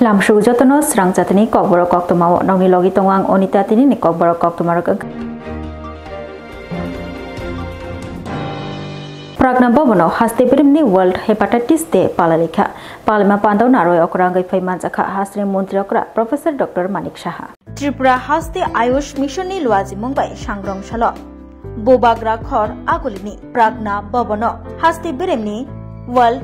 Lamshu jotono srang jatani kokborok koktomao nongni logi tongang onita tini ni kokborok koktomarok Pragna Bobono haste birimni World Hepatitis Day palalekha Palma Pandau naroi okrangai phaimanjaka hasri mantri okra Professor Dr. Manik Saha Tripura haste Ayush Mission ni luaji Mumbai sangrong salo Bobagra khor agulini Pragna Bobono haste birimni World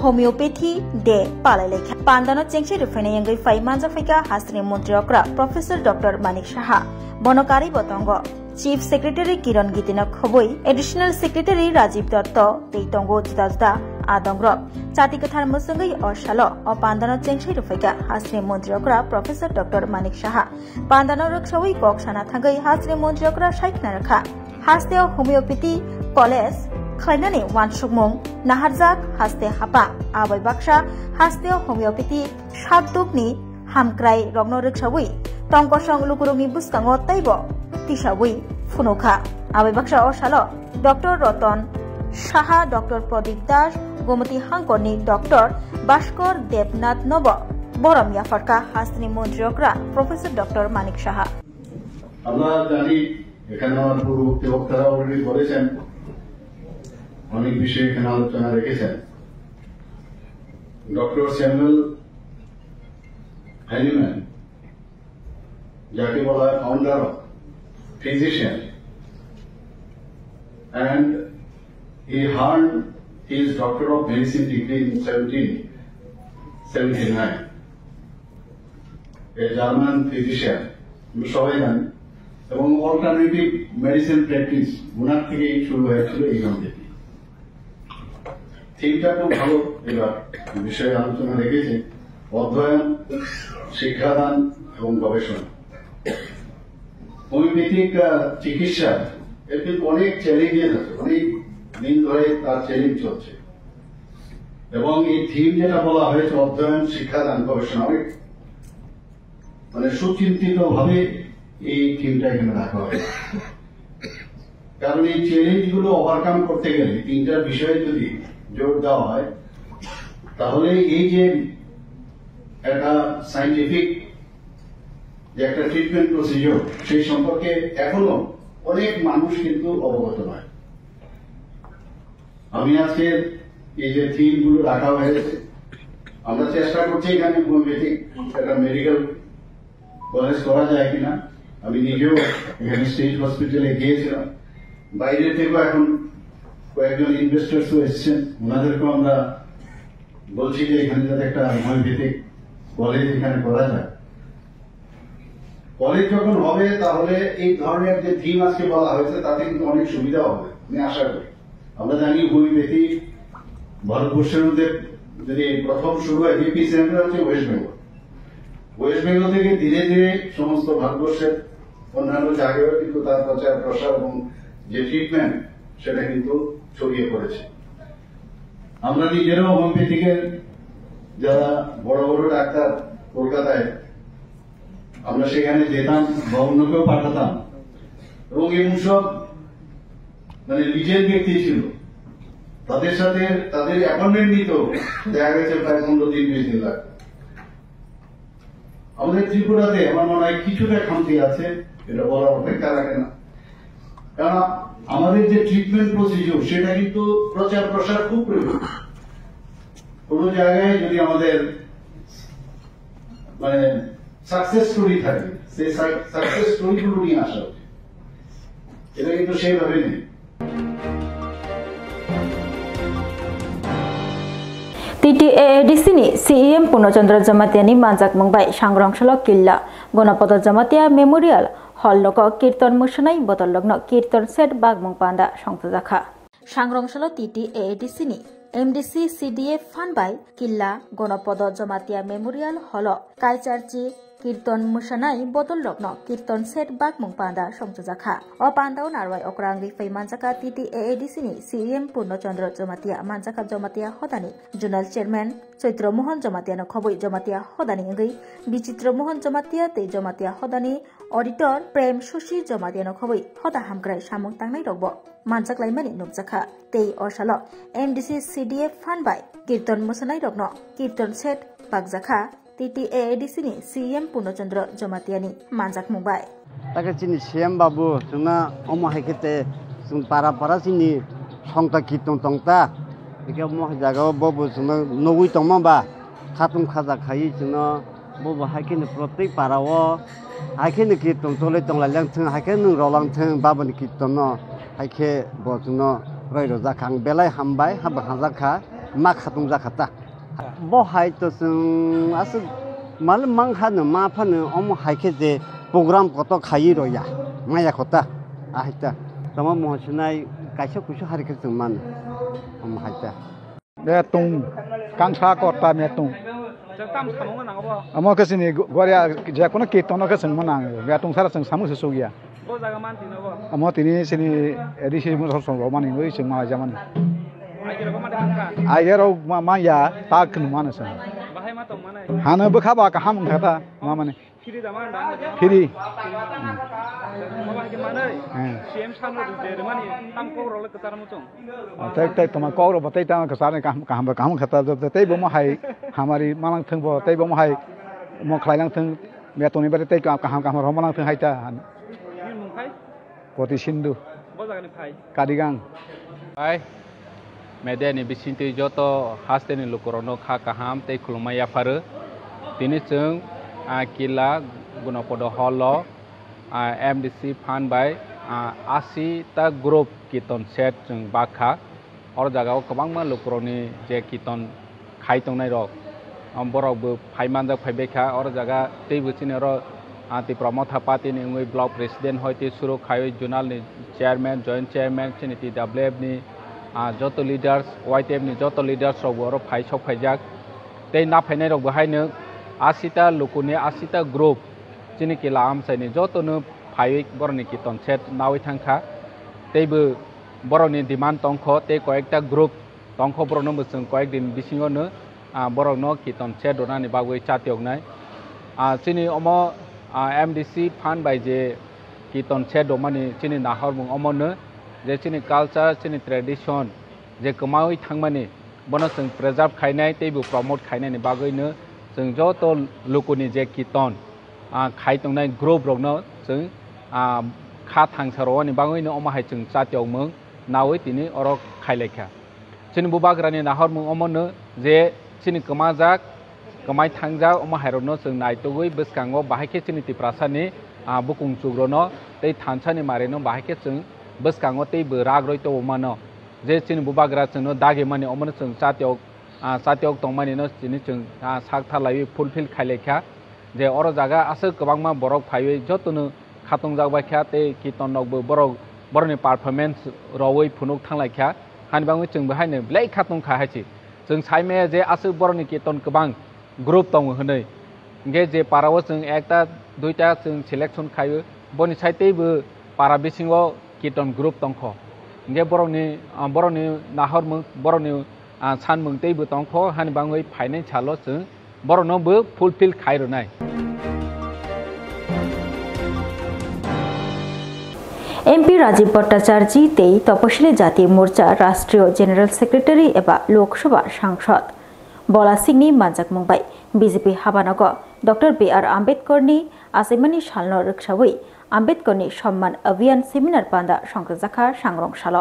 Homeopathy Day palalekha Pandano chengche rufene yangai phaimanjak phaika hasri mantri okra Professor Dr. Manik Saha Bonokari botongo Chief Secretary Kiran Gitina Khoboi, Additional Secretary Rajiv Dotto, Teitongo Judajda, Adongro, Chati Kathar Musungai or Shalo, or Pandano Chengshi Rufika, Hasri Montriokra, Professor Dr. Manik Saha, Pandano Rukshawi Kokshana Tangai, Hasri Montriokra Shaiknaraka, Haste Homeopathy, College, Klainani Wan Shugmung, Naharzak, Haste Hapa, Abai Baksha, Haste Homeopathy, Shabdukni, Hamkrai, Rogno Rukshawi, Tongkosong Lukurumi Buskango Taibo. Tishawi Funuka Abai Baksha Oshalo Dr. Roton Saha Dr. Pradip Das Gomati Hankoni Dr. Bashkor Devnath Nobo Boram Yafarka Hasni Montriokra Professor Dr. Manik Saha আমরা জানি এখানে আমার পূর্ববর্তী বক্তারা already বলেছেন অনেক বিষয়ে এখানে আলোচনা রেখেছেন ডক্টর স্যামুয়েল হ্যানিম্যান যাকে বলা হয় founder physician, and he earned his Doctor of Medicine degree in 1779. A German physician, সবাই জানেন এবং অল্টারনেটিভ মেডিসিন প্র্যাকটিস ওনার থেকেই শুরু হয়েছিল এইখান থেকে থিমটা খুব ভালো এবার বিষয়ে আলোচনা রেখেছে অধ্যয়ন শিক্ষাদান এবং গবেষণা হোমিওপ্যাথিক চিকিৎসা এর কিন্তু অনেক চ্যালেঞ্জেস আছে অনেক দিন ধরে তার চ্যালেঞ্জ চলছে এবং এই থিম যেটা বলা হয়েছে অধ্যয়ন শিক্ষাদান গবেষণা অনেক মানে সুচিন্তিত ভাবে এই থিমটা এখানে রাখা হয়েছে কারণ এই চ্যালেঞ্জ গুলো ওভারকাম করতে গেলে তিনটার বিষয়ে যদি জোর দেওয়া হয় তাহলে এই যে একটা সায়েন্টিফিক যে একটা ট্রিটমেন্ট প্রসিডিওর সেই সম্পর্কে এখনো অনেক মানুষ কিন্তু অবগত নয় আমি আজকে এই যে থিম গুলো রাখা হয়েছে আমরা চেষ্টা করছি এখানে হোমিওপ্যাথিক একটা মেডিকেল কলেজ করা যায় কিনা আমি নিজেও এখানে স্টেট হসপিটালে গিয়েছিলাম বাইরে থেকেও এখন কয়েকজন ইনভেস্টার্সও এসেছেন ওনাদেরকেও আমরা বলছি যে এখানে যাতে একটা হোমিওপ্যাথিক কলেজ এখানে করা যায় কলেজ যখন হবে তাহলে এই ধরনের যে থিম আজকে বলা হয়েছে তাতে কিন্তু অনেক সুবিধা হবে আমি আশা করি আমরা জানি হোমিওপ্যাথি ভারতবর্ষের মধ্যে যদি প্রথম শুরু হয় এপি সেন্টার হচ্ছে ওয়েস্ট বেঙ্গল থেকে ধীরে ধীরে সমস্ত ভারতবর্ষের অন্যান্য জায়গায় কিন্তু তার প্রচার প্রসার এবং যে ট্রিটমেন্ট সেটা কিন্তু ছড়িয়ে পড়েছে আমরা নিজেরাও হোমিওপ্যাথিকের যারা বড় বড় ডাক্তার কলকাতায় আমরা সেখানে যেতাম বা অন্যকেও পাঠাতাম এবং এমন সব মানে নিজের ব্যক্তি ছিল তাদের সাথে তাদের অ্যাপয়েন্টমেন্ট নিত দেখা গেছে প্রায় 15-20 দিন লাগবে আমাদের ত্রিপুরাতে আমার মনে হয় কিছুটা খামতি আছে এটা বলার অপেক্ষা রাখে না কারণ আমাদের যে ট্রিটমেন্ট প্রসিডিউর সেটা কিন্তু প্রচার প্রসার খুব প্রয়োজন কোন জায়গায় যদি আমাদের মানে সাকসেস স্টোরি থাকে সেই সাকসেস স্টোরিগুলো নিয়ে আসা উচিত এটা কিন্তু সেইভাবে নেই TTAADCni CEM Purnochandra Jamatiani Manjak Mumbai Sangrongshalo Killa Gonapada Jamatia Memorial Hall Loko Kirtan Mushanai Botologno Kirtan Set Bagmung Panda Songtazakha Sangrongshalo TTAADCni MDC CDA Fund by Killa Gonapada Jamatia Memorial Hall Kaicharchi Kirtan Mushanai Botologno Kirtan Set Bagmung Panda Songtazakha O Pandau Narwai Okrangi Fai Manjaka TTAADCni CEM Purnochandra Jamatia Manjaka Jamatia Hodani Journal Chairman Chaitra Mohan Jamatia no Khoboi Jamatia Hodani ngai Bichitra Mohan Jamatia te Jamatia Hodani Auditor Prem Sushi Jamatia no Khoboi Hoda Hamkrai Samung Tangnai Rogbo Manjak Laimani Nukjakha tei Oshalo MDC CDF Fund by Kirtan Musanai Rogno Kirtan Set Bagjakha TTAADC ni CM Purnochandra Jomatiani manjak mungbai. Taka chini CM babu chungna omo haikete chung para chini songta kitong tongta ike mo jaga babu chungna nogui tongma ba khatung khaja khai chungna babu haikene protek parawo haikene kitong tole tongla lang thung haikene rolang thung babu ni kitong no haike bo chungna roi roja khang belai hambai haba khajaka ma khatung jakhata bo hai to chung asu mal mangha no ma phanu omo haike je program koto khai roya maya khota ahita tama mohsinai kaisa kusu hari ke man omo haita de tung kangsa kota me tung amo kesini goria ja kono ketono ke sing manang ya tung sara sing samu sesugia bo jaga man tino bo amo tini sini edisi mo song ro mani ngoi sing ma jaman ayero ma ya ta kun manasa bahai ma to manai hana ba khaba ka ham khata ma mane phiri daman dang phiri mama ke manai CM sanu de mani tam ko ro le ka tar mu chong tai tama ko ro batai ta ka sar ka ham khata tai bo ma hai hamari malang thung bo tai bo ma hai mo khlai lang thung me to ni ba tai ka ham ro malang thung hai ta ni mung khai poti sindu bo jaga ni phai kadigang hai media ni bisinti joto haste ni lokorono kha kaham tei khulmaya faru tini chung akila gunapodo holo MDC fund by 80 ta group kiton set chung bakha or jagao kabangma lokoroni je kiton khai tongnai rok borok bo phaimanjak phaibekha or jaga tei buchini ro ati pramotha pati ni ngoi block president hoite suru khai zonal ni chairman joint chairman chini TWF ni joto leaders YTF ni joto leaders rok boro phai sok phaijak tei na phainai rok bahaino 80 ta lokoni 80 ta group chini kila amsaini joto no phai boroni kiton set nawi thangkha teibo boroni demand tongkho tei koyekta group tongkho borno busung koyek din bisingo no borok no kiton set donani bagoi chatioknai chini omo MDC fund by je kiton set domani chini nahor mung omo no je chini culture chini tradition je kamawi thangmani bono sung preserve khainai teibo promote khainai ni bagoi no sung joto lokoni je kiton khai tongnai group rok no sung kha thangsaro ni bagoi no omo hai chung chatiok mung nawi tini orok khailekha chini bubagrani nahor mung omo no je chini kamajak kamai thangjak omo hairo no sung naitogoi bwskango bahai chini tiprasani bukung chugrono tei thansani mare no bahai chung bwskango tei bo ragroi to mano je chini bubagra chung no dagi mani omo no chung chatiok tongmani no chini chung sak thalai fulfill khailekha je oro jaga ase kabangma borok phaiwe jotono khatung jak baikha tei kiton nok bo boroni performance rowoi phunuk thanglaikhya hanbangoi chung bahaino blai khatung kha haichi chung saime je ase boroni kiton kabang group tong honei nge je parawo chung ekta duita chung selection khaiwe boni saitei bo para bisingo kiton group tongkho nge boroni nahor mung boroni san mung tei bo tongkho hanbangoi phainai chalo chung borno bo fulfill khaironai MP Rajiv Bhattacharya तेई तपशिली जातीय मोर्चा राष्ट्रीय general secretary एबा लोकसभा सांसद बला सिंहनि मानजाक Mumbai BJP हाबानग doctor BR आम्बेडकरनि आसिमानि सालनो रक्षावै आम्बेडकरनि सम्मान अभियान seminar पान्दा संक्रजाखा सांग्रं साल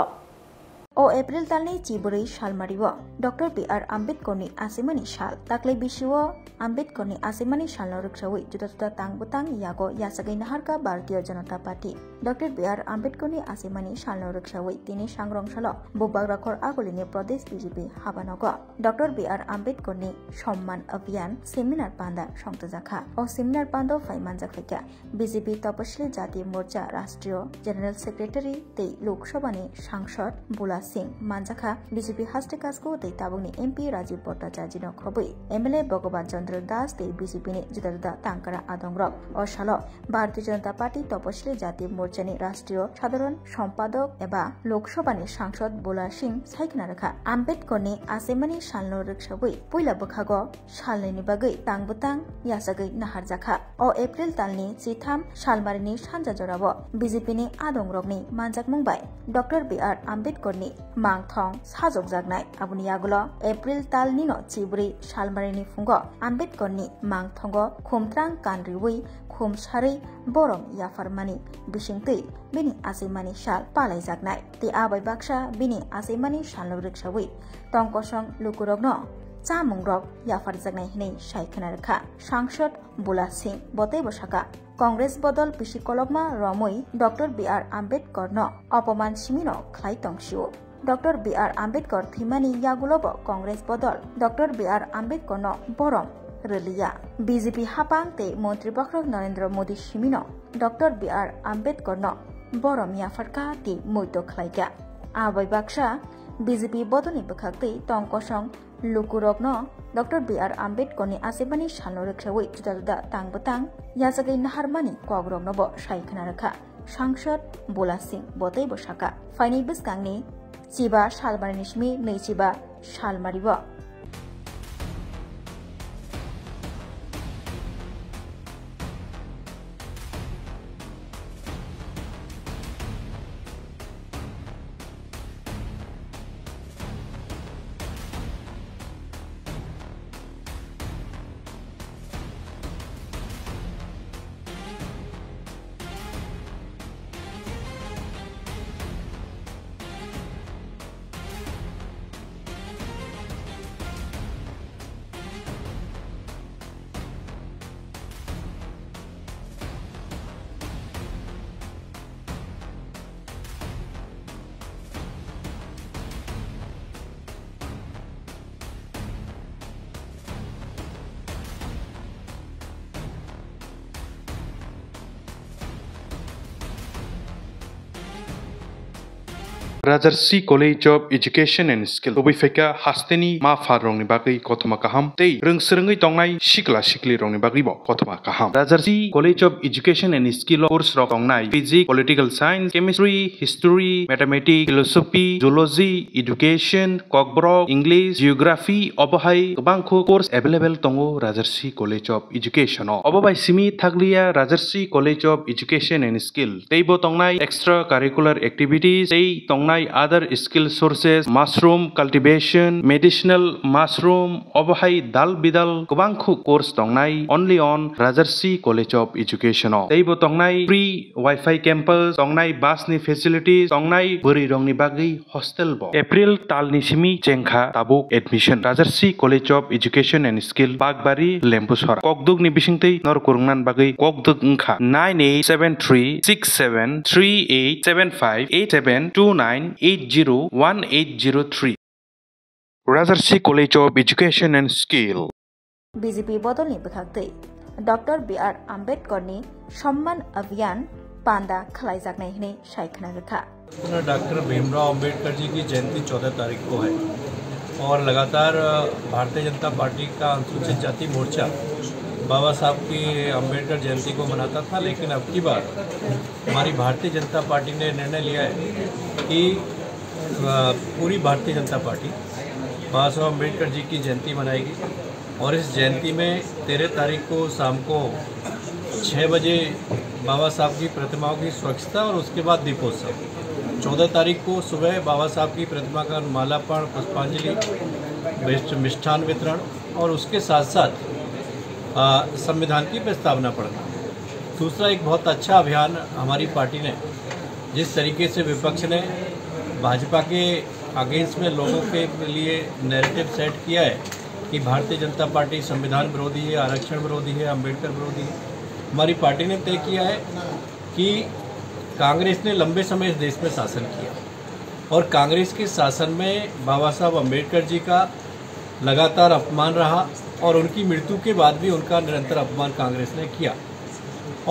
O April talni Chiburi Shalmariwo Dr. BR Ambedkarni Asimani Shal Takle Bishiwo Ambedkarni Asimani Shalno Ruksawi Juta Tang Butang Yago Yasagai Naharka Bharatiya Janata Party Dr. BR Ambedkarni Asimani Shalno Ruksawi Tini Sangrong Salo Bubagrakhor Agolini Pradesh BJP Habanogo Dr. BR Ambedkarni Somman Abhiyan Seminar Panda Songtajakha O Seminar Pando Faimanjak Fekya BJP Tapashili Jatiya Morcha Rashtriya General Secretary Tei Lok Sabhani Sangsad Bula Singh Manjakha BJP Hastekasco tei tabungni MP Rajiv Bhattacharya no khobui MLA Bhagavan Chandra Das tei BJP ni juda tangkara adongrok o salo Bharatiya Janata Party Tapashili Jatiya Morcha ni Rashtriya Sadharon Sampadok eba Lok Sabha ni Sangsad Bula Singh saikna rakha Ambedkarni Asimani Salno Ruksawi Puila Bukhago Salni ni bagai tangbutang yasagai naharjakha o April talni Chitham Salmarini Sanja Jorabo BJP ni adongrok ni manjak mungbai Dr. BR Ambedkarni mangthong sajokjaknai aboni agulo April talni no chibri salmarini fungo Ambedkar ni mangthongo khumtrang kanriwi khumsari borom yafarmani bisingtui bini asimani sal palaijaknai ti abai baksa bini asimani salno riksawi tongkosong lukurogno chamungrok yafarjaknai hinai saikana rakha sangsad Bula Singh bote bosaka Congress bodol pisikologma romoi Dr. B.R. Ambedkar no অপমান simino khlai tongsiu Dr. B.R. Ambedkar thimani yagulobo Congress bodol Dr. B.R. Ambedkar no borom relia BJP hapang te Montri Bakrok Narendra Modi simino Dr. B.R. Ambedkar no borom yafarka ti moito khlaiga abai baksa BJP bodoni bakhakte tongkosong lukurokno Dr. B.R. Ambedkar ni asebani salno reksawi juda-juda tang-betang yajagai naharmani kogroknobo saikana rakha sangsad Bula Singh botei bosaka faini biskangni chiba salmarni simi neichiba salmaribo Rajarsi College of Education and Skill Obifeka Hasteni Ma Farong ni Bagi Kotoma Kaham Tei Rungserengi Tongnai Shikla Shikli Rong ni Bagi Bo Kotoma Kaham Rajarsi College of Education and Skill course Tongnai Physics, Political Science, Chemistry, History, Mathematics, Philosophy, Zoology, Education, Kokborok, English, Geography, Obahai Bangko course available Tongo Rajarsi College of Education Obabai Simi Thaglia Rajarsi College of Education and Skill Teibo Tongnai extracurricular activities Tei Tongnai other skill sources mushroom cultivation medicinal mushroom obahai dal bidal kubangkhu course tongnai only on Rajarsi College of Education teibo tongnai free wifi campus tongnai bus ni facilities tongnai buri rong ni bagi hostel bo April tal ni simi chengkha tabuk admission Rajarsi College of Education and Skill Bagbari Lempusora kokduk ni bisingtei nor kurungnan bagi kokduk ngkha 987368758729 801803 Rajarsi College of Education and Skill BJP bodolni bakhakte Dr. B.R. Ambedkar ni सम्मान अभियान पांदा खलाइजाकनाय हिने सायखना रखा doctor Bhimrao Ambedkar ji की जयंती 14 तारीख को है और लगातार भारतीय जनता पार्टी का अनुसूचित जाति मोर्चा बाबा साहब की अंबेडकर जयंती को मनाता था, लेकिन अब की बार हमारी भारतीय जनता पार्टी ने निर्णय लिया है कि पूरी भारतीय जनता पार्टी बाबा साहब अंबेडकर जी की जयंती मनाएगी और इस जयंती में 13 तारीख को शाम को 6 बजे बाबा साहब की प्रतिमाओं की स्वच्छता और उसके बाद दीपोत्सव, 14 तारीख को सुबह बाबा साहब की प्रतिमा का मालार्पण, पुष्पांजलि, मिष्ठान वितरण और उसके साथ साथ संविधान की प्रस्तावना पढ़ना। दूसरा एक बहुत अच्छा अभियान हमारी पार्टी ने, जिस तरीके से विपक्ष ने भाजपा के अगेंस्ट में लोगों के लिए नैरेटिव सेट किया है कि भारतीय जनता पार्टी संविधान विरोधी है, आरक्षण विरोधी है, अंबेडकर विरोधी है। हमारी पार्टी ने तय किया है कि कांग्रेस ने लंबे समय इस देश में शासन किया और कांग्रेस के शासन में बाबा साहब अंबेडकर जी का लगातार अपमान रहा और उनकी मृत्यु के बाद भी उनका निरंतर अपमान कांग्रेस ने किया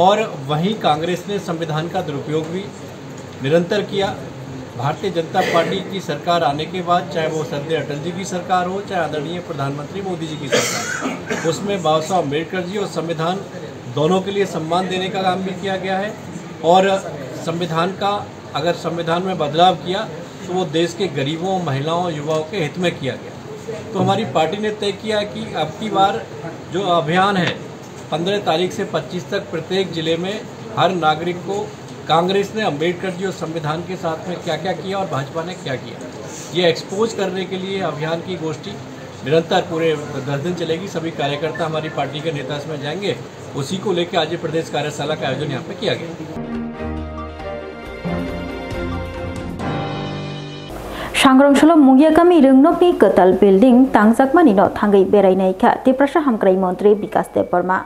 और वहीं कांग्रेस ने संविधान का दुरुपयोग भी निरंतर किया। भारतीय जनता पार्टी की सरकार आने के बाद, चाहे वो सदैव अटल जी की सरकार हो, चाहे आदरणीय प्रधानमंत्री मोदी जी की सरकार, उसमें बाबा साहब अम्बेडकर जी और संविधान दोनों के लिए सम्मान देने का काम भी किया गया है और संविधान का अगर संविधान में बदलाव किया तो वो देश के गरीबों, महिलाओं, युवाओं के हित में किया गया। तो हमारी पार्टी ने तय किया कि अब की बार जो अभियान है 15 तारीख से 25 तक प्रत्येक जिले में हर नागरिक को कांग्रेस ने अंबेडकर जी और संविधान के साथ में क्या क्या किया और भाजपा ने क्या किया, ये एक्सपोज करने के लिए अभियान की गोष्ठी निरंतर पूरे 10 दिन चलेगी। सभी कार्यकर्ता हमारी पार्टी के नेता इसमें जाएंगे। उसी को लेकर आज प्रदेश कार्यशाला का आयोजन यहाँ पे किया गया। सांग्रांशलो मुंगियाकामी रंगनोपनी कताल बिल्डिंग तांगजाकमानी नो थांगै बेरायनायखा त्रिपुरा हामक्राय मंत्री विकास देब बर्मा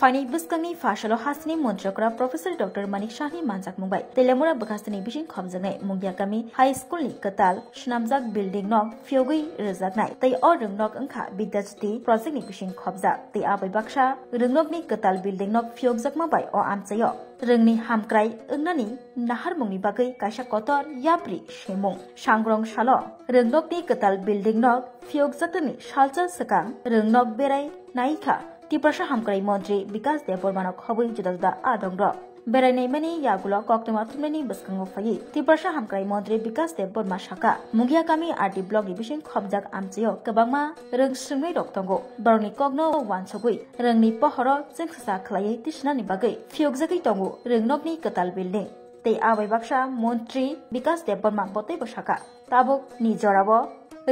फाइनी बुस्कंगनी फाशलो हासनी मंत्रकरा प्रोफेसर डॉक्टर मानिक शाहनी मानजाक मुंबाई तेलेमुरा बखासनी बिशिं खमजंगै मुंगियाकामी हाई स्कूल नि कताल स्नामजाक बिल्डिंग नक फियोगै रजाकनाय तै अ रंगनक अंखा विद्यार्थी प्रोजेक्ट नि बिशिं खमजाक तै आबै बाक्सा रंगनकनि कताल बिल्डिंग नक फियोगजाकमा बाय अ आमचायो रंगनि हामक्राय अंगनानि नाहार मुंगनि बागै कायसा कतर याप्रि शेमुं सांग्रं सालो रंगनकनि कताल बिल्डिंग नक फियोगजाकनि सालचा सकां रंगनक बेराय नायखा त्रिपुरा हामक्राय मंत्री विकास देब बर्मानो खबै जुदा जुदा आदं र बेरायनाय माने यागुलो कक्तमा थुमनायनि बसखांगो फायै त्रिपुरा हामक्राय मंत्री विकास देब बर्मा साका मुंगियाकामी आरटी ब्लक नि बिसिं खबजाक आमचेयो गोबांमा रोंस्रोंनाय दक्तंगो बरनि कग्नो वानसगै रोंनि पहरो जोंसा खलायै तिसनानि बागै फियोगजाकै दंगो रोंनकनि कताल बिल्डिं तै आबै बाक्सा मंत्री विकास देब बर्मा बतै बसाका ताबुक नि जराबो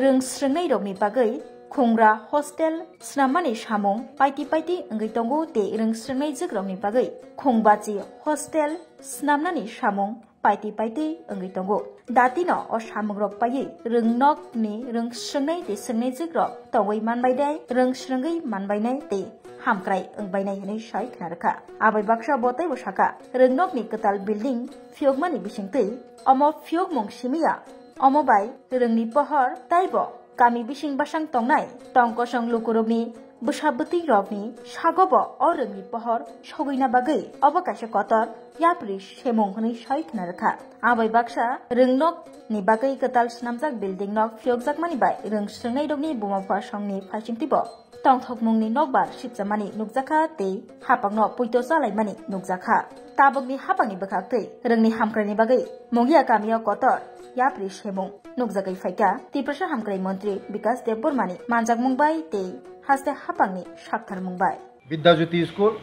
रोंस्रोंनाय रगनि बागै खुंग्रा हस्टेल स्नामानि सामुं पाइति पाइति अंगैतंगो ते रोंस्रोंनाय जोग्रावनि बागै खुंबाची हस्टेल स्नामनानि सामुं पाइति पाइति अंगैतंगो दातिनो अ सामुंग्रक पायै रोंनकनि रोंस्रोंनाय ते सोंनाय जोग्राव तंगै मानबायदाय रोंस्रोंगै मानबायनाय ते हामक्राय अंबायनाय हनै साय खनारखा आबै बाक्सा बतै बसाका रोंनकनि कताल बिल्डिं फियोगमानि बिसिंतै अमो फियोग मंसिमिया अमो बाय रोंनि पहर ताइबो गामी बिसिं बासां तंनाय टंकसं लुकुरुगनि बुसाबती रगनि सागब अरंनि पहर सगैना बागै अबकाश कतर याप्रि सेमुं हनै साय खनारखा आबै बाक्सा रोंनक नि बागै कताल स्नामजाक बिल्डिं नक फियोगजाकमानि बाय रोंस्रोंनाय रगनि बुमाफा संनि फासिंतिबो तंथकमुंनि नकबार सिपजामानि नुकजाखा ते हापांनो पुइतो जालायमानि नुकजाखा ताबकनि हापांनि बखाक्तै रोंनि हामक्रायनि बागै मुंगिया गामियाव कतर याप्रि सेमुं नुकजागै फाइका त्रिपुरा हामक्राय मंत्री विकास देब बर्मानि मानजाक मुंबाय ते हास्ते हापांनि साक्थार मुंबाय विद्याज्योति स्कूल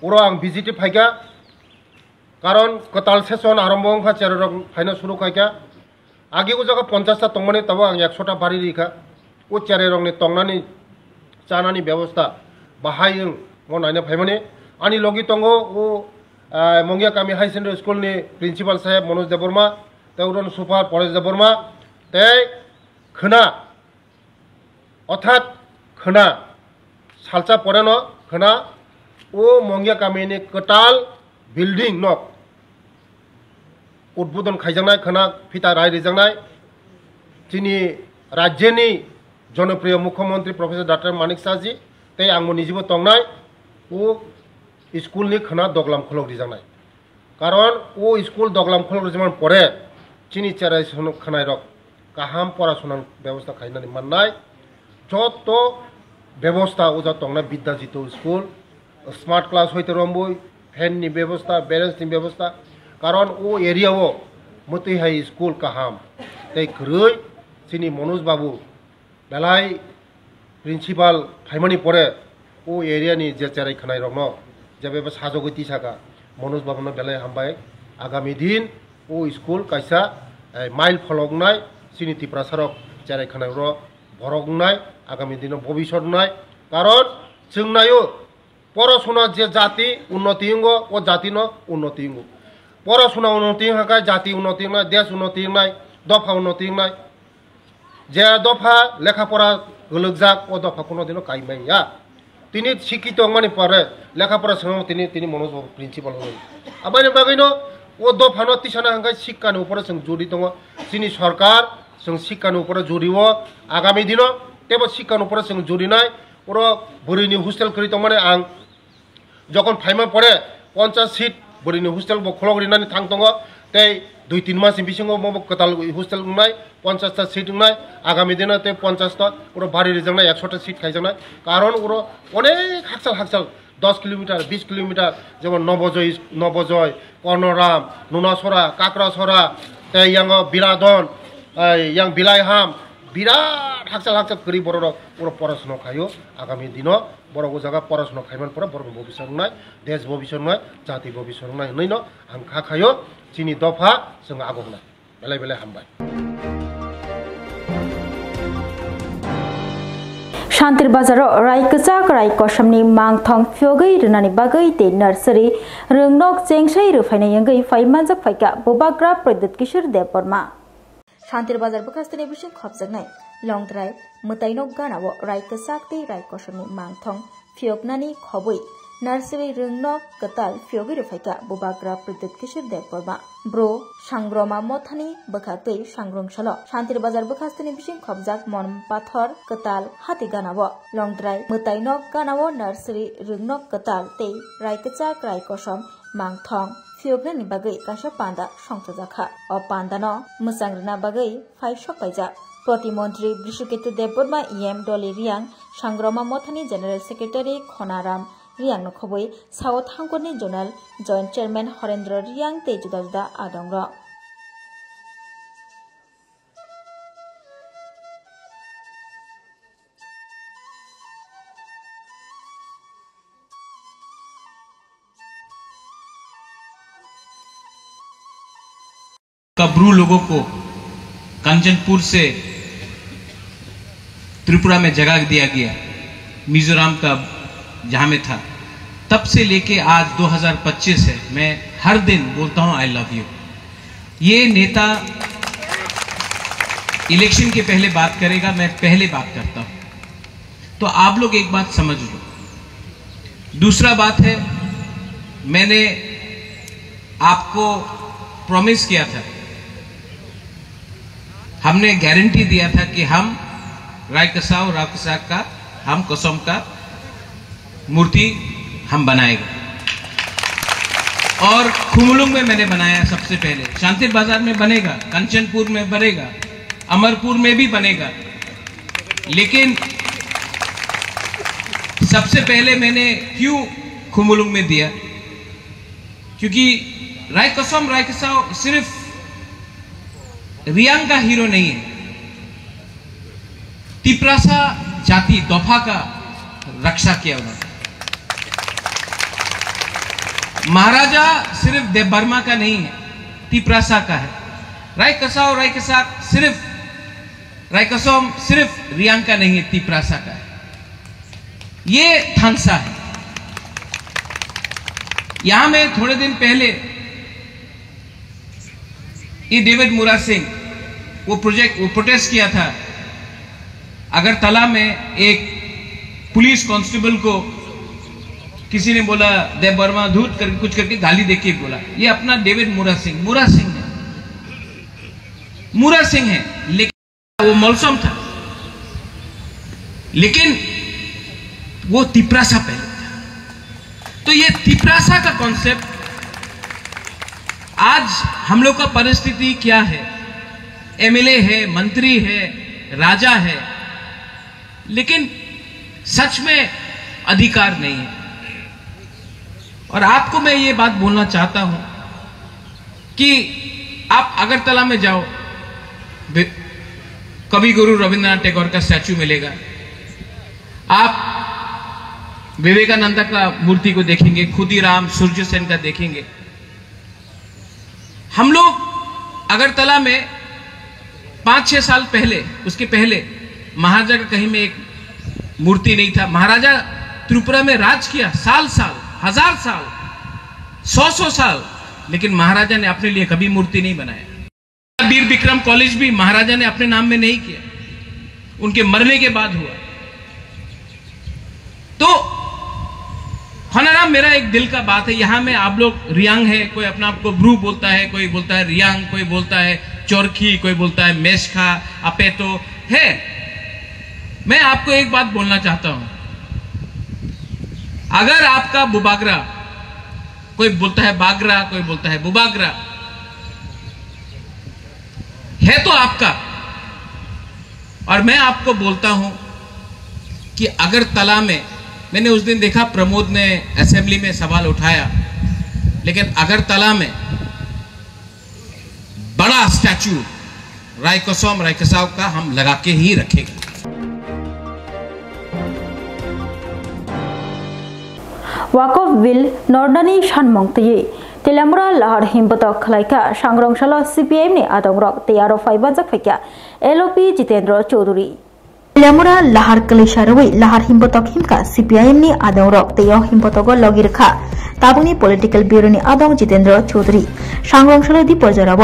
पुरो आं भिजिट फाइका कारण कताल सेशन आरम्भ अंखा चेररक फाइना शुरू खाइका आगे को जगह 50टा तंगमाने तब आं 100टा बारि रिखा ओ चेररंनि तंगनानि चानानि व्यवस्था बाहायं मनायना फाइमाने आनि लगी तंगो ओ मंगिया कामी हाई सेकेंडरी स्कूल नि प्रिंसिपल साहेब मनोज देब बर्मा तेउरन सुपार परेश देब बर्मा ते खना अर्थात खना सालचा परेनो खना ओ मंगिया कामिनि कताल बिल्डिंग नक उद्बोधन खाइजानाय खना फिता राय रिजांनाय जोंनि राज्यनि जनप्रिय मुख्यमंत्री प्रोफेसर डॉक्टर मानिक शाह जी ते आंबो निजिबो तंनाय ओ स्कूल नि खना दगलाम खलक रिजांनाय कारण ओ स्कूल दगलाम खलक रिजांनाय परे चिनि चेराय सुन खनाय रक गाहाम पराशुना व्यवस्था खाइनानै माननाय जत व्यवस्था ओजा तंना विद्याजित स्कूल स्मार्ट क्लास होइते रंबोय फैन नि व्यवस्था बेरेंस नि व्यवस्था कारण ओ एरिया वो मते हाई स्कूल गाहाम ते ग्रै चिनि मनोज बाबू बेलाय प्रिंसिपल फाइमानि परे ओ एरिया नि जे चेराय खनाय रकनो जेबे साजगति साका मनोज बाबूनो बेलाय हामबाय आगामी दिन ओ स्कूल कायसा माइल फलगनाय चिनि त्रिपुरा सरक चेराय खनाय र भरगनाय आगामी दिन भविष्यनाय कारण जोंनायो पराशुना जे जाति उन्नति हंगो ओ जाति न उन्नति हंगो पराशुना उन्नति हाकाय जाति उन्नति हंगनाय देश उन्नति हंगनाय दफा उन्नति हंगनाय जे दफा लेखा पढ़ा गलगजाक ओ दफा कोनो दिन कायमाया तिनि शिक्षित माने परे लेखा पढ़ा संग तिनि मनोज बाबू प्रिंसिपल होय आबायनि बागैनो ओ दफानो तिसाना हांगाय शिक्षानि ऊपर जों जुरि दङ जोंनि सरकार जों शिक्षानि ऊपर जुरिवो आगामी दिनो तेबो शिक्षानि ऊपर जों जुरिनाय पुरो बुरिनि हस्टेल करि दङ माने आं जखन फाइमा पड़े 50 सीट बुरिनि हस्टेल बो खलगरिनानै थां दङ ते 2-3 मास बिसिङाव मबो कताल हस्टेल नाय 50टा सीट नाय आगामी दिना ते 50टा पुरो बारि रिजांनाय 100टा सीट खाइजांनाय कारण उरो अनेक हाकसाल 10 किलोमीटर 20 किलोमीटर जेमन नवजय कर्णराम नुनासरा काकरासरा ते यांग बिरादन yang बिलायहाम বিরাট হাকচাল হাকচাল করি বড় বড় পড়াশোনা খাইও আগামী দিন বড় জায়গা পড়াশোনা খাইমান পরে বড় ভবিষ্যৎ নয় দেশ ভবিষ্যৎ নয় জাতি ভবিষ্যৎ নয় নই ন আं খা খাইও চিনি দফা जों আগনা বেলায় বেলায় হামবাই शान्तिर बाजारो रायकचाक रायकसमनि मांगथं फ्योगै रनानि बागै ते नर्सरी रोंनक चेंगसाइ रुफाइनाय यंगै फाइमानजाक फाइका बोबाग्रा प्रद्युत किशोर देव बर्मा शान्तिर बाजार बखास्तनि बिसिं खबजागनाय लंद्राय मोताइनक गानावो रायकचाक ते रायकसमनि मांगथं फ्योगनानि खबै नर्सरी रोंनक कताल फ्योगै रुफाइका बोबाग्रा प्रद्युत किशोर देव बर्मा ब्रो सांग्रमा मथानि बखाकै सांग्रंसालो शान्तिर बाजार बखास्तनि बिसिं खबजाक मन पाथर कताल हाति गानावो लंद्राय मोताइनक गानावो नर्सरी रोंनक कताल ते रायकचाक रायकसम मांगथं फ्योगनानि बागै काशा पान्दा संसजाखा अ पान्दानो मोसांग्रना बागै फाइसक पाइजा प्रतिमंत्री बृषकेतु देवबर्मा इएम डली रियां सांग्रमा मथानि जेनेरेल सेक्रेटारि खनाराम रियां नखबै साउथ हांगरनि zonal joint chairman Harendra Riang ते जुदा जुदा आदंग कब्रू लोगों को कंचनपुर से त्रिपुरा में जगह दिया गया मिजोरम का जहां में था तब से लेके आज 2025 है मैं हर दिन बोलता हूं आई लव यू। ये नेता इलेक्शन के पहले बात करेगा मैं पहले बात करता हूं तो आप लोग एक बात समझ लो। दूसरा बात है मैंने आपको प्रॉमिस किया था हमने गारंटी दिया था कि हम रायकसाव रायकसाक का हम कसम का मूर्ति हम बनाएगा और खुमलुंग में मैंने बनाया सबसे पहले शांतिर बाजार में बनेगा कंचनपुर में बनेगा अमरपुर में भी बनेगा लेकिन सबसे पहले मैंने क्यों खुमलुंग में दिया क्योंकि रायकसम रायकसाव सिर्फ रियांग का हीरो नहीं है तिप्रासा जाति दोफा का रक्षा किया उन्होंने महाराजा सिर्फ देवबर्मा का नहीं है तिप्रासा का है रायकसाव रायकसाक सिर्फ रायकसोम सिर्फ रियांग का नहीं है तिप्रासा का है ये थानसा है। यहां में थोड़े दिन पहले ये डेविड मुरा सिंह वो प्रोटेस्ट किया था अगरतला में एक पुलिस कांस्टेबल को किसी ने बोला देव वर्मा धूत करके कुछ करके गाली देके बोला ये अपना डेविड मुरा सिंह है लेकिन वो मौसम था लेकिन वो तिप्रासा पहले था तो ये तिप्रासा का कॉन्सेप्ट आज हम लोग का परिस्थिति क्या है एमएलए है मंत्री है राजा है लेकिन सच में अधिकार नहीं है और आपको मैं ये बात बोलना चाहता हूं कि आप अगरतला में जाओ कवि गुरु रविंद्रनाथ टैगोर का स्टैचू मिलेगा आप विवेकानंद का मूर्ति को देखेंगे खुदीराम सूर्य सेन का देखेंगे। हम लोग अगरतला में 5-6 साल पहले उसके पहले महाराजा का कहीं में एक मूर्ति नहीं था। महाराजा त्रिपुरा में राज किया साल साल 1000 साल 100 साल लेकिन महाराजा ने अपने लिए कभी मूर्ति नहीं बनाया। वीर विक्रम कॉलेज भी महाराजा ने अपने नाम में नहीं किया उनके मरने के बाद हुआ। तो खनाराम मेरा एक दिल का बात है यहां में आप लोग रियांग है कोई अपना आपको ब्रू बोलता है कोई बोलता है रियांग कोई बोलता है चोरखी कोई बोलता है मेषखा अपेतो है। मैं आपको एक बात बोलना चाहता हूं अगर आपका बुबागरा कोई बोलता है बागरा कोई बोलता है बुबागरा है तो आपका और मैं आपको बोलता हूं कि अगरतला में मैंने उस दिन देखा प्रमोद ने असेंबली में सवाल उठाया लेकिन अगरतला में बड़ा स्टैचू रायकसम रायकसाव का हम लगा के ही रखेंगे। वाकफ बिल नॉर्डनी शानमंगतये तेलामुरा लहर हिमबतक खलाइका सांग्रंशाला सीपीआईएम ने आदंगरक तैयारो फाइबाजक फैक्या एलओपी जितेंद्र चौधरी तेलामुरा लहर कलेशारवे लहर हिमबतक हिमका सीपीआईएम ने आदंगरक तैयार हिमबतक लगिरखा ताबुनी पॉलिटिकल ब्यूरो ने आदंग जितेंद्र चौधरी सांग्रंशाला दिपरजराव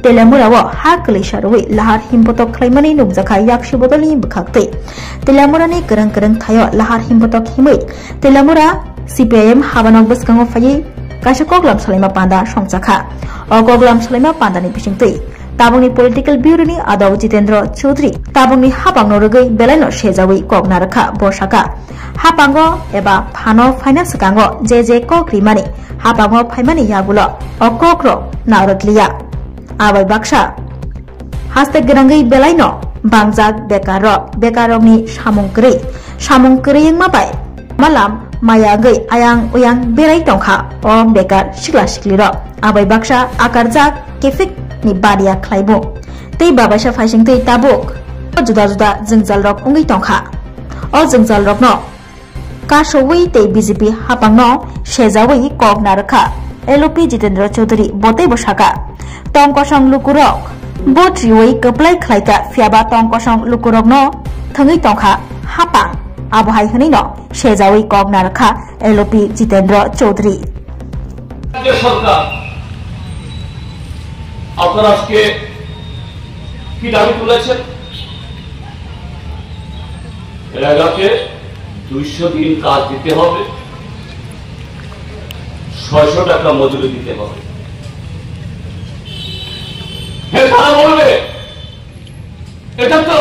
तेलामुराव हा कलेशारवे लहर हिमबतक खलाइमानि नुबजाखा याक्षि बदलनि बखाक्ते तेलामुरा ने करंग करंग थायो लहर हिमबतक हिमै तेलामुरा सीपीआईएम हाबानक बसकांगो फायै काशा कोगलाम सलाइमा पांदा संसाखा और कोगलाम सलाइमा पांदानि बिसिंगतै ताबुंनि पॉलिटिकल ब्यूरोनि आदौ जितेंद्र चौधरी ताबुंनि हाबांनो रगै बेलाइनो सेजावै कोगनारखा बसाका हाबांगो एबा फानो फाइनान्स कांगो जे कोक्रिमानि हाबांगो फाइमानि यागुलो अकोक्रो नारगलिया आबै बाक्सा हास्ते गरंगै बेलाइनो बांजाक बेकारनि सामुंकरै माबाय मालाम माया गई आयांग उयांग बेराय टंखा ओ बेकार सिक्ला सिक्लिर आबै बाक्सा आकारजाक केफिक नि बारिया खलाइबो तै बाबासा फाइसिं तै ताबुक जुदा जुदा जोंजाल रक उंगै टंखा ओ जोंजाल रक न काशोवै तै बीजेपी हापांग न सेजावै कक नारखा एलओपी जितेंद्र चौधरी बतै बसाका टंकसं लुकुरक बोट्रिवै कप्लाइ खलाइका फियाबा टंकसं लुकुरक न थंगै टंखा हापां आबहाई हनै न सेजावै कक नारखा एलओपी जितेंद्र चौधरी সরকার আপনারা আজকে কি দাবি তুলেছেন? এলাকাতে 200 দিন কাজ দিতে হবে, 600 টাকা মজুরি দিতে হবে। তারা বলবে এটা তো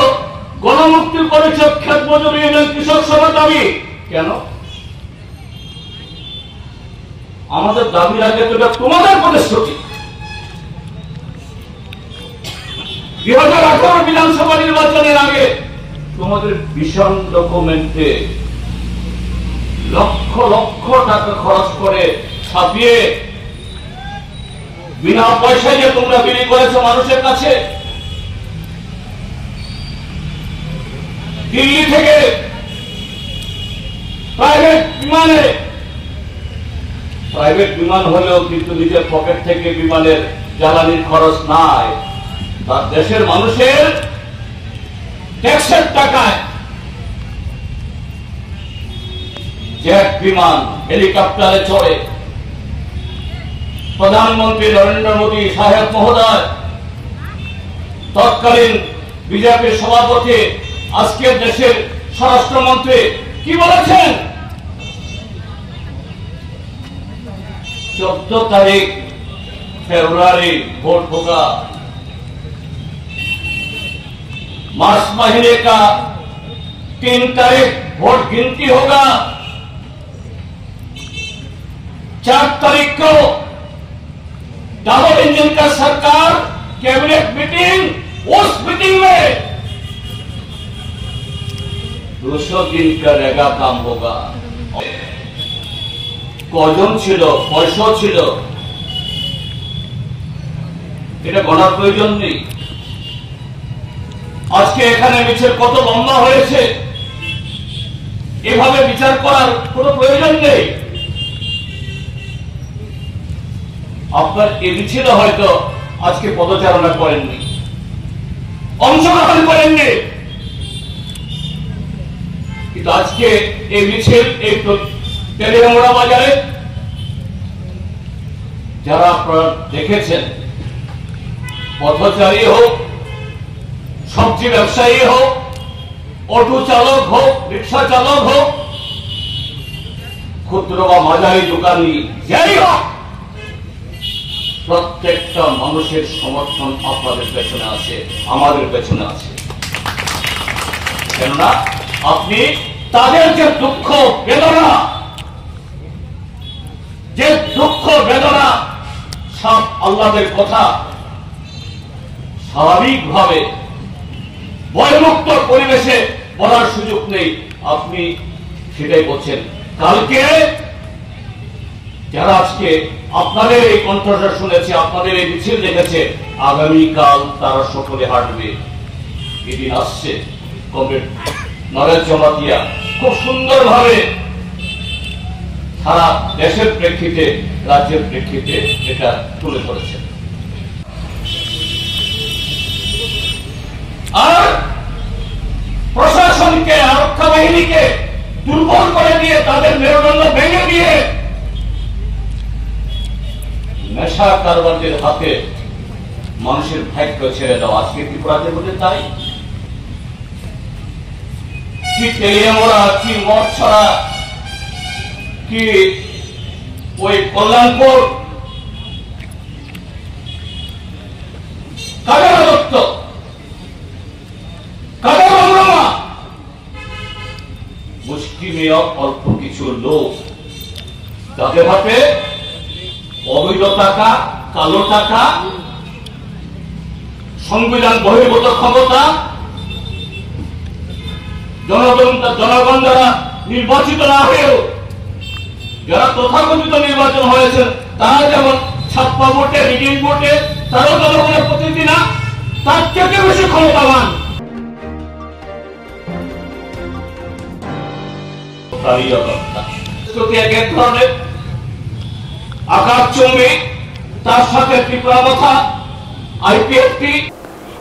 গণমুক্তির পরিচয় ক্ষেত মজুরি এবং কৃষক সভার দাবি। কেন আমাদের দাবির আগে তো এটা তোমাদের প্রতিশ্রুতি। 2018 বিধানসভা নির্বাচনের আগে তোমাদের ভিশন ডকুমেন্টে লক্ষ লক্ষ টাকা খরচ করে ছাপিয়ে বিনা পয়সায় যে তোমরা বিলি করেছো মানুষের কাছে, দিল্লি থেকে প্রাইভেট বিমান হলেও কিন্তু নিজের পকেট থেকে বিমানের জ্বালানির খরচ নাই, তার দেশের মানুষের ট্যাক্সের টাকায় জেট বিমান হেলিকপ্টারে চড়ে প্রধানমন্ত্রী নরেন্দ্র মোদী সাহেব মহোদয়, তৎকালীন বিজেপির সভাপতি, আজকের দেশের স্বরাষ্ট্রমন্ত্রী কি বলেছেন? 14 तारीख फरवरी वोट होगा, मार्च महीने का 3 तारीख वोट गिनती होगा, 4 तारीख को डबल इंजन का सरकार कैबिनेट मीटिंग, उस मीटिंग में 200 दिन का रेगा काम होगा। কজন ছিল, পয়সা ছিল, এটা গণার প্রয়োজন নেই। আজকে এখানে মিছিল কত লম্বা হয়েছে এভাবে বিচার করার কোনো প্রয়োজন নেই। আপনার এই মিছিলে হয়তো আজকে পদচারণা করেননি, অংশগ্রহণ করেননি, কিন্তু আজকে এই মিছিল এই তেলিয়ামুড়া বাজারে যারা আপনারা দেখেছেন, পথচারী হোক, সবজি ব্যবসায়ী হোক, অটো চালক হোক, রিক্সা চালক হোক, ক্ষুদ্র বা মাঝারি দোকানি যাই হোক, প্রত্যেকটা মানুষের সমর্থন আপনাদের পেছনে আছে, আমাদের পেছনে আছে। কেননা আপনি তাদের যে দুঃখ বেদনা, যে দুঃখ বেদনা সব আল্লাহর কথা স্বাভাবিকভাবে ভয়মুক্ত পরিবেশে বলার সুযোগ নেই, আপনি সেটাই বলছেন। কালকে যারা আজকে আপনাদের এই কণ্ঠস্বর শুনেছে, আপনাদের এই মিছিল দেখেছে, আগামীকাল তারা সকলে হাঁটবে। এদিন আসছে কমরেড নরেশ জমাতিয়া খুব সুন্দরভাবে সারা দেশের প্রেক্ষিতে, রাজ্যের প্রেক্ষিতে এটা তুলে ধরেছে। আর প্রশাসনকে, আরক্ষা বাহিনীকে দুর্বল করে দিয়ে, তাদের মেরুদণ্ড ভেঙে দিয়ে নেশা কারবারদের হাতে মানুষের ভাগ্য ছেড়ে দেওয়া আজকে ত্রিপুরাতে মধ্যে তাই। কি তেলিয়ামোড়া, কি মঠছড়া, কি ওই কল্যাণপুর, কাদের রাজত্ব, কাদের রমরমা, মুষ্টিমেয় অল্প কিছু লোক যাদের হাতে অবৈধ টাকা, কালো টাকা, সংবিধান বহির্ভূত ক্ষমতা, জনগণ দ্বারা নির্বাচিত না হয়েও যারা তথাকথিত নির্বাচন হয়েছে, তারা যেমন ছাপ্পা ভোটে, রিডিং ভোটে তারাও জনগণের প্রতিনিধি না, তার থেকে বেশি ক্ষমতাবান এক ধরনের আকাশচুম্বী, তার সাথে ত্রিপুরা কথা আইপিএফটি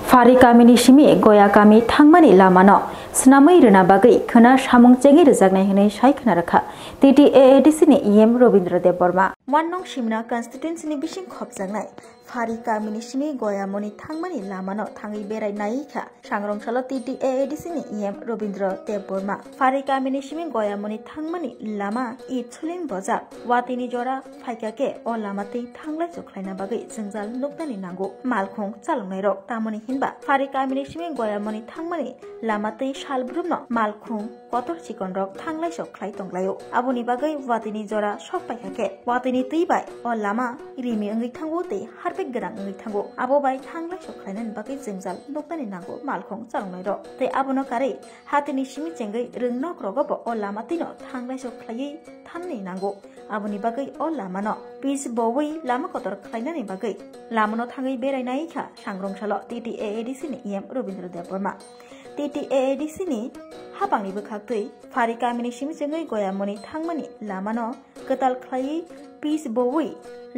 फारि कामिनि सिमि गया कामि थांमानि लामानो स्नामै रोना बागै खोना सामुं चेंगि रोजागनाय होनै साय खोना रखा TTAADC नि EM रवीन्द्र देव बर्मा वाननं सिमना कन्स्टिट्युएन्सि नि बिसिं खबजागनाय फारि कामिनि सिमि गया मनि थांमानि लामानो थाङै बेरायनायखा सांग्रंसालो TTAADC नि EM रवीन्द्र देव बर्मा फारि कामिनि सिमि गया मनि थांमानि लामा इथुलिन बजार वातिनि जरा फाइकाके अ लामातै थांलाय जख्लायना बागै जोंजाल नुकनानि नांगौ मालखं चालंनाय रक तामनि हिनबा फारि कामिनि सिमि गया मनि थांमानि लामातै सालब्रुमनो मालखं कतर चिकन रक थांलाय जख्लाय तंग्लायो आबुनि बागै वातिनि जरा सब फाइकाके वातिनि तैबाय अ लामा रिमि ओंगै थांगौ तै हारबे गोनां ओंगै थांगौ आबो बाय थांलाय जख्लायनानि बागै जोंजाल नुकनानि नांगौ मालखं चालंनाय रक तै आबुनो कारै हातिनि सिमि चेंगै रोंनक रगबो अ लामातैनो थांलाय जख्लायै थाननै नांगौ आबुनि बागै अ लामानो पिस बवै लामा कतर खालायनानि बागै लामानो थाङै बेरायनायखा सांग्रंसालो TTAADC नि EM रवीन्द्र देव बर्मा TTAADC नि हाबांनि बोखागै फारि कामिनि सिमि चेंगै गया मनि थांमानि लामानो कताल खायै पिस बवै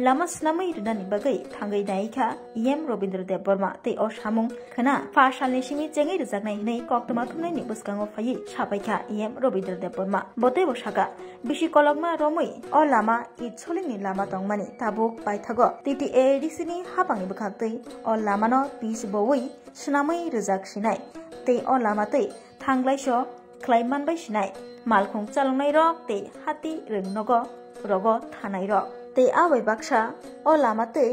लामा स्नामै रोनानि बागै थाङै नायखा EM रवीन्द्र देव बर्मा तै अ सामुं खोना पाठशालनि सिमि चेंगै रोजागनाय हनै कक्टमा थुमनायनि बुसकाङाव फायै साबायखा EM रवीन्द्र देव बर्मा बते बसागा बिसि कलगमा रमै अ लामा इथसलिनि लामा तंमानि ताबुक बायथागो TTAADC नि हाबांनि बोखागै अ लामानो पिस बवै स्नामै रोजागसिनाय तै अ लामातै थांलायस ख्लायमानबाय सिनाय मालखं चालंनाय रक तै हाति रोंनग रग थानाय रक तै आबै बाक्सा अ लामातै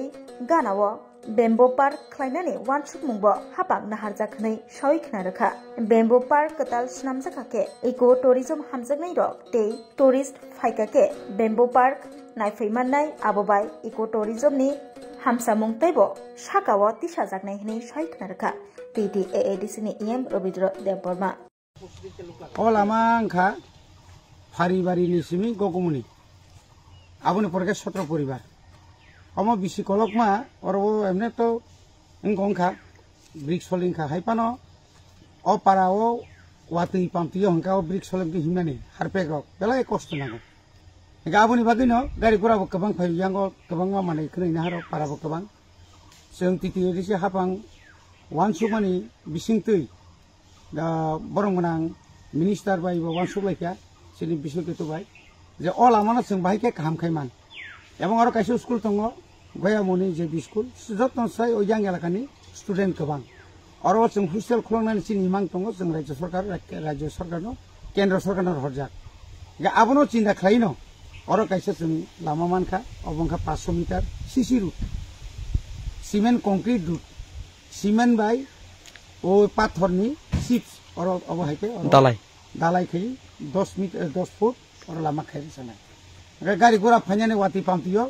गानावो बेम्बो पार्क ख्लायनानै वानसुक मुंबो हाबां नाहारजाखनै सय खोना रोखा बेम्बो पार्क कताल स्नामजाखाके इको टुरिजम हामजागनाय रक तै टुरिस्ट फाइकाके बेम्बो पार्क नायफैमाननाय आबोबाय इको टुरिजमनि हामसामुं तैबो साकावो तिसाजागनाय हनै सय खोना रोखा TTAADC नि EM रवीन्द्र देव बर्मा अ लामा आंखा फारिबारिनि सिमि गगमुनि आबुनि परके 17 परिबार अमो बिसि कलकमा अरबो एमने तो इंगंखा ब्रिक्स फलिंखा हाइपानो अ पाराओ वातै पामतियो हंका ब्रिक्स फलिंखि हिमनानि हारपेगो बेला कष्ट नांगौ गाबुनि बागैनो गारि गुराबो गोबां फाइयांगो गोबां माने खोनैना हारो पाराबो गोबां जों TTAADC हाबां वानसुमानि बिसिंतै दा बरंगनां मिनिस्टार बायबो वानसुलायखा सिनि बिसुकेतु बाय जे अ लामानो जों बाहायके खामखायमान एबं आरो कायसे स्कुल दङ गयामनि जे स्कुल जतनसाय ओयां एलाकानि स्टुडेन्ट गोबां आरो जों हस्टेल खुलंनानै सिनि मां दङ जों राज्य सरकारनो केन्द्र सरकारनो हरजाक गा आबनो चिन्ता खालायनो आरो कायसे जों लामा मानखा अबंखा 500 metre CC road cement concrete road cement बाय ओ पाथरनि चिप्स और अबहायके दालाय खै 10 फुट और लामा खाय जानाय गारि गुरा फाइनानै वाति पामतियो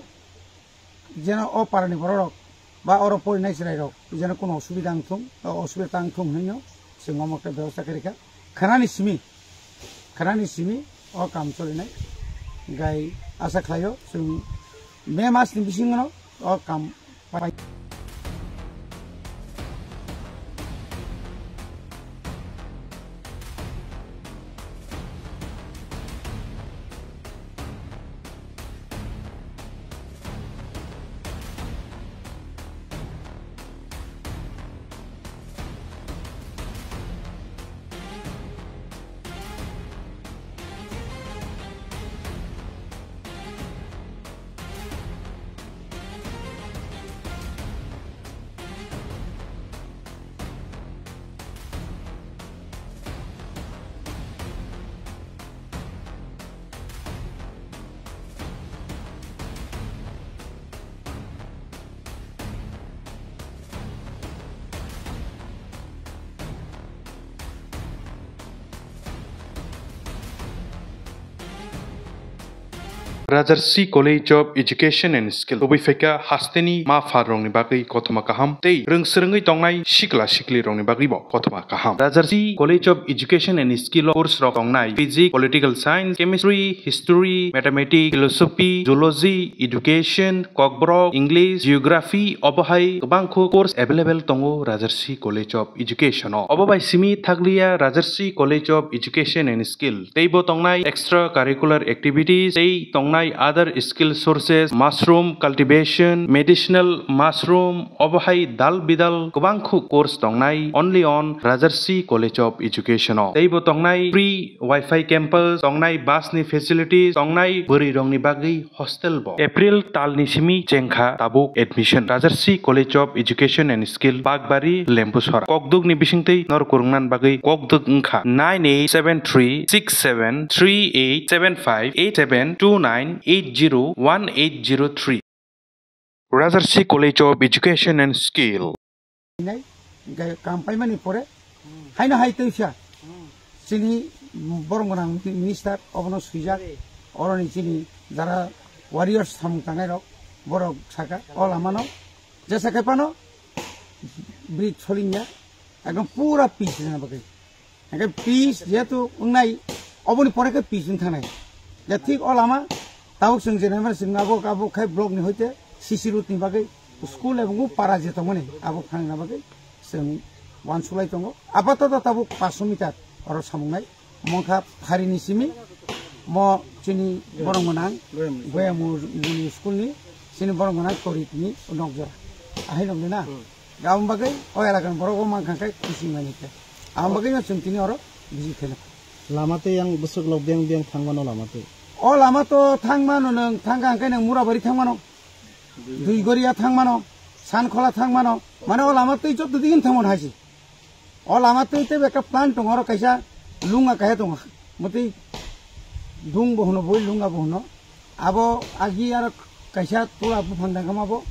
जेन अ पारानि बरक बा अर परिनाय जिरायरक जेन कोनो असुबिदा आंथुम हैनो जों ममक्ता व्यवस्था करिखा खानानि सिमि अ काम चलिनाय गाय आशा खालायो जों May Mass Nibishino or come. Rajarsi College of Education and Skill Obifeka Hasteni Ma Farong Bagi Kotoma Kaham Tei Rungserengi Tongnai Shikla Shikli Rong Bagi Bo Kotoma Kaham Rajarsi College of Education and Skill course Tongnai Physics, Political Science, Chemistry, History, Mathematics, Philosophy, Zoology, Education, Kokborok, English, Geography, Obohai Bangko course available Tongo Rajarsi College of Education Obobai Simi Thaglia Rajarsi College of Education and Skill Teibo Tongnai extracurricular activities Tei Tongnai other skill sources mushroom cultivation medicinal mushroom obahai dal bidal kubangku course tongnai only on Rajarsi College of Education teibo tongnai free wifi campus tongnai bus ni facilities tongnai buri rongni bagi hostel bo April tal ni simi chengkha tabuk admission Rajarsi College of Education and Skill Bagbari Lempusora kokduk ni bisingtei nor kurungnan bagi kokduk ngkha 987338758729 801803 Rajarsi College of Education and Skill. Kampai mani pore, hai na hai teisha. Sini borong minister obono suja, orang sini jara warriors tham tangai rok borok saka all amano. Jasa kepano bridge holingnya, agam pura peace na bagai. Agam peace dia tu unai oboni pore ke peace ntangai. Jadi all ama tahu sengjenama sengabo kabo kai blog ni hoite sisi route ni bagai school ebongu para je tomone abo khang na bagai seng wan sulai tongo apato to tabu 500 meter oro samungai mongkha hari ni simi mo chini borongmonang goyamu ni school ni sini borongmonang korit ni nokjora ahi nomne na gam bagai oyala kan borogo mangkhang kai kisi mani ke am bagai na chungtini oro biji khela lamate yang besok lo biang thangmano lamate Oh lama to thangmano nang thanggang kai nang murabari thangmano dui goria thangmano san khola thangmano mane oh lama to ijo dudin thangmon haji oh lama to ite beka plan tongoro kaisa lunga kahe tong moti dung bohno boi lunga bohno abo agi ar kaisa tula bu phangdang kamabo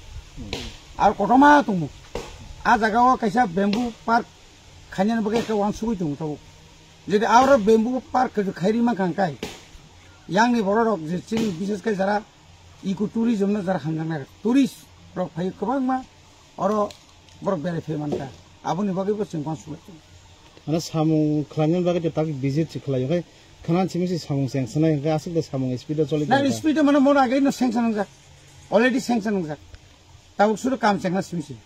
ar kotoma tumu a jaga o kaisa bamboo park khanyan bage ka wan sugui tung to jodi aur bamboo park ka khairi ma kangkai yang ni borok jing bises kai jara iku tourism na jara hangang tourist rok phai kabang ma oro borok bere phai manka abuni bagi bo sing konsul ana samung klanyan bagi tak visit chikhlai kai khanan chimisi samung sanction ai ga asik de samung speed choli na speed mana mon age no sanction ga already sanction ga tabuk suru kam chengna simisi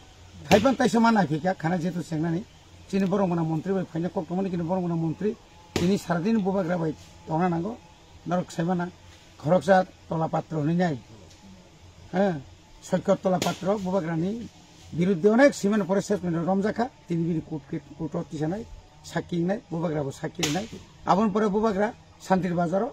thaiban tai samana phika khana jetu chengna ni chini borok mana mantri bai phaina kok tomani kini borok mana mantri ini saradin bubagra bai tonga nango Narok sebana khoroksa tola patro ni nai soikot tola patro bubagrani biruddhe onek simen poriset romjakha tini biri kutot tisanai saki nai bubagra bo saki nai abon pore bubagra santir bazaro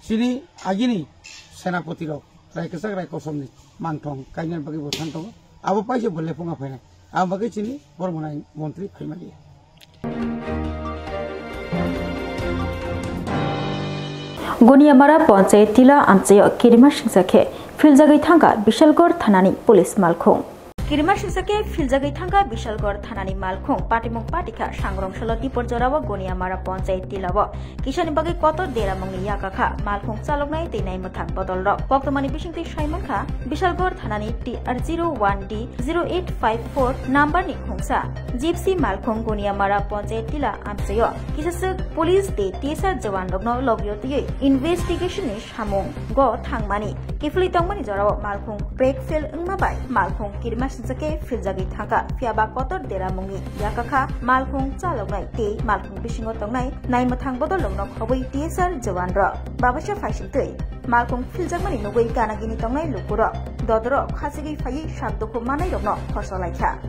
sini agini senapoti rok raikesak raikosomni mangthong kaingan bagi bo thantong abo paise bolle ponga phaina abo bagi chini bormonai mantri phaimali Goniamara Panchayat Tila Amchayo Kirima Singzakhe Filjagai Thanga Bishalgor Thanani Police Malkhung Kirima Shisake Filzagi Tanga Bishalgor Thanani Malkhung Patimong Patika Sangrong Shaloti Porjorawa Gonia Mara Ponchai Tilabo Kishani Bagi Kotor Dera Mangi Yakaka Malkhung Chaloknai Tinai Mathang Bodol Rock Poktomani Bishingti Shaimanka Bishalgor Thanani TR01D 0854 number ni khungsa Gypsy Malkhung Gonia Mara Ponchai Tila Amsayo Kisasuk Police De Tisa Jawan Rogno Logyo Tiye Investigation ni Shamung Go Thangmani Kifli Tongmani Jorawa Malkhung Break Fill Ngmabai Malkhung Kirima Shisake Filzagi Tanga Fiaba Kotor Dera Mungi Yakaka Malkhung Chaloknai Te Malkhung Bishingo Tongnai Nai Mathang Bodol Logno Khobui TSR Jawan Ro Babasha Faishintui Malkhung Filzagmani Nugui Ganagini Tongnai Lukuro Dodoro Khasigi Fayi Shabdoko Manai Rogno Khosolaikha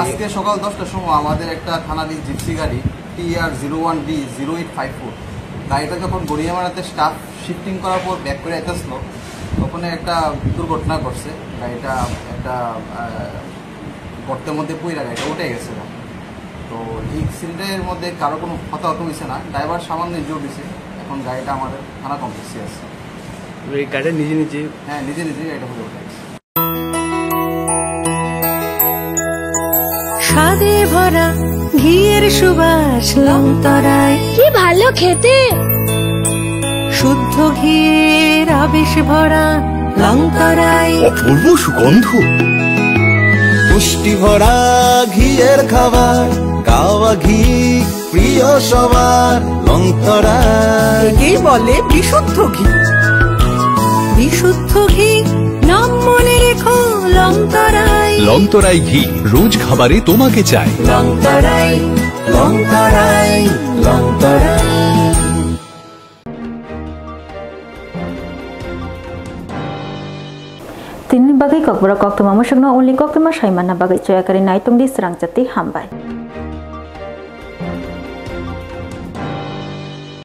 আজকে সকাল 10টার সময় আমাদের একটা থানারি gypsy গাড়ি TR01D 0854 গাড়িটা যখন গড়িয়ামারাতে staff shifting করার পর ব্যাক করে আসছিল তখন একটা দুর্ঘটনা ঘটছে গাড়িটা একটা গর্তের মধ্যে পড়ে গাড়িটা উঠে গেছে তো এই অ্যাক্সিডেন্টের মধ্যে কারো কোনো হতাহত হয়েছে না ড্রাইভার সামান্য ইনজুর হয়েছে এখন গাড়িটা আমাদের থানা কমপ্লেক্সে আছে এই গাড়িটা নিজে নিজে নিজে গাড়িটা পড়ে উঠে গেছে স্বাদে ভরা ঘিয়ের সুবাস লংতরায় কি ভালো খেতে শুদ্ধ ঘিয়ের আবেশ ভরা লংতরায় অপূর্ব সুগন্ধ পুষ্টি ভরা ঘিয়ের খাবার গাওয়া ঘি প্রিয় সবার লংতরায় একেই বলে বিশুদ্ধ ঘি বিশুদ্ধ ঘি নাম মনে রেখো লংতরাই লংতরাই ঘি রোজ খাবারে তোমাকে চাই লংতরাই লংতরাই লংতরাই Tin bagai kok bro kok tu mamusuk no only kok tu mas Saiman na bagai coya kari naitung di serang jati hambai.